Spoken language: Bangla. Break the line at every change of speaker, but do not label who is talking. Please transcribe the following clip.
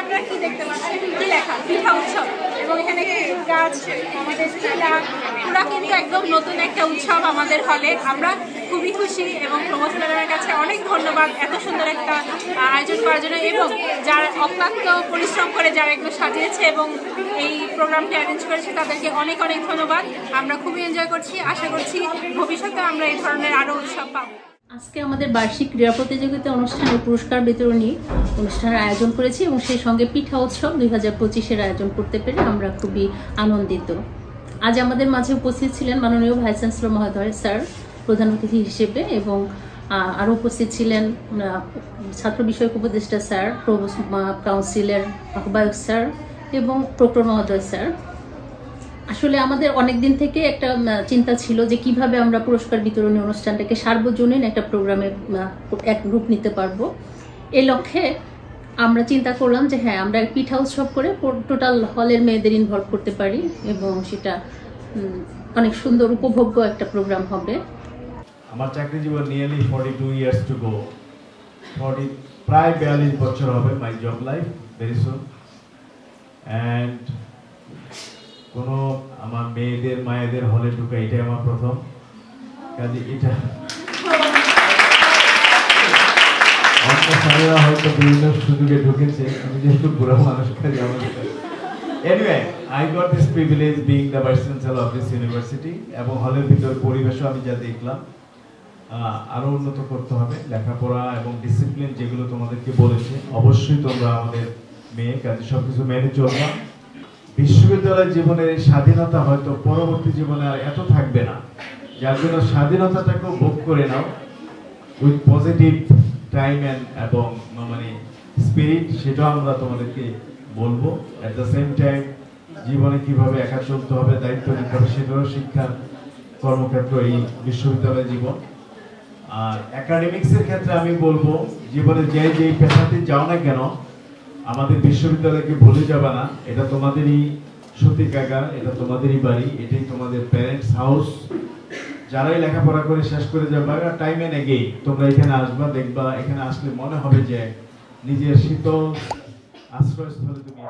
আপনারা কি দেখতে পাচ্ছেন, কি লেখা পিঠা উৎসব, এবং এখানে গাছ আমাদের পুরা কিন্তু একদম নতুন একটা উৎসব আমাদের হলে। আমরা খুবই খুশি এবং প্রমোদ ম্যাডামের কাছে অনেক ধন্যবাদ এত সুন্দর একটা আয়োজন করার জন্য, এবং যারা অক্লান্ত পরিশ্রম করে যারা এগুলো সাজিয়েছে এবং এই প্রোগ্রামটি অ্যারেঞ্জ করেছে তাদেরকে অনেক অনেক ধন্যবাদ। আমরা খুবই এনজয় করছি, আশা করছি ভবিষ্যতে আমরা এই ধরনের আরও উৎসব পাবো।
আজকে আমাদের বার্ষিক ক্রীড়া প্রতিযোগিতা অনুষ্ঠানে পুরস্কার বিতরণী অনুষ্ঠানের আয়োজন করেছি এবং সেই সঙ্গে পিঠা উৎসব 2025-এর আয়োজন করতে পেরে আমরা খুবই আনন্দিত। আজ আমাদের মাঝে উপস্থিত ছিলেন মাননীয় ভাইস চ্যান্সেলর মহোদয় স্যার প্রধান অতিথি হিসেবে, এবং আরও উপস্থিত ছিলেন ছাত্র বিষয়ক উপদেষ্টা স্যার, প্রভোস্ট কাউন্সিলের আহ্বায়ক স্যার এবং প্রক্টর মহোদয় স্যার। আসলে আমাদের অনেক দিন থেকে একটা চিন্তা ছিল যে কিভাবে আমরা পুরস্কার বিতরণী অনুষ্ঠানটাকে সার্বজনীন একটা প্রোগ্রামে এক রূপ নিতে পারবো। এই লক্ষ্যে আমরা চিন্তা করলাম যে হ্যাঁ, আমরা পিঠা উৎসব করে টোটাল হলের মেয়েদের ইনভলভ করতে পারি এবং সেটা অনেক সুন্দর উপভোগ্য একটা প্রোগ্রাম হবে।
আমার চাকরি জীবন নিয়ারলি 42 ইয়ার্স টু গো, প্রায় 42 বছর হবে my job life very soon. And কোনো আমার মেয়েদের মায়েদের হলে ঢুকা এটাই আমার প্রথম কাজে। এটা অন্য স্যারেরা হয়তো বিভিন্ন সুযোগে ঢুকেছে, আমি যেহেতু বুড়া মানুষ কাজে আমার anyway I got this privilege being the vice chancellor of this university. এবং হলের ভিতর পরিবেশও আমি যা দেখলাম আরও উন্নত করতে হবে, লেখাপড়া এবং ডিসিপ্লিন যেগুলো তোমাদেরকে বলেছে অবশ্যই তোমরা আমাদের মেয়ে কাজে সব কিছু মেনে চলবা। বিশ্ববিদ্যালয় জীবনের এই স্বাধীনতা হয়তো পরবর্তী জীবনে আর এত থাকবে না, যার জন্য স্বাধীনতাটাকেও ভোগ করে নাও উইথ পজিটিভ টাইম এবং মানে স্পিরিট, সেটাও আমরা তোমাদেরকে বলবো। অ্যাট দ্য সেম টাইম জীবনে কিভাবে একা চলতে হবে, দায়িত্ব নিতে হবে, সেটারও শিক্ষার কর্মক্ষেত্র এই বিশ্ববিদ্যালয় জীবন। আর একাডেমিক্সের ক্ষেত্রে আমি বলবো জীবনে যেই পেশাতে যাও না কেন আমাদের বিশ্ববিদ্যালয়কে ভুলে যাবে না। এটা তোমাদেরই সত্যিকাগার, এটা তোমাদেরই বাড়ি, এটাই তোমাদের প্যারেন্টস হাউস। যারাই লেখাপড়া করে শেষ করে যাবে টাইম এন্ড এগেইন তোমরা এখানে আসবা, দেখবা এখানে আসলে মনে হবে যে নিজের শীতল আশ্রয়স্থলে তুমি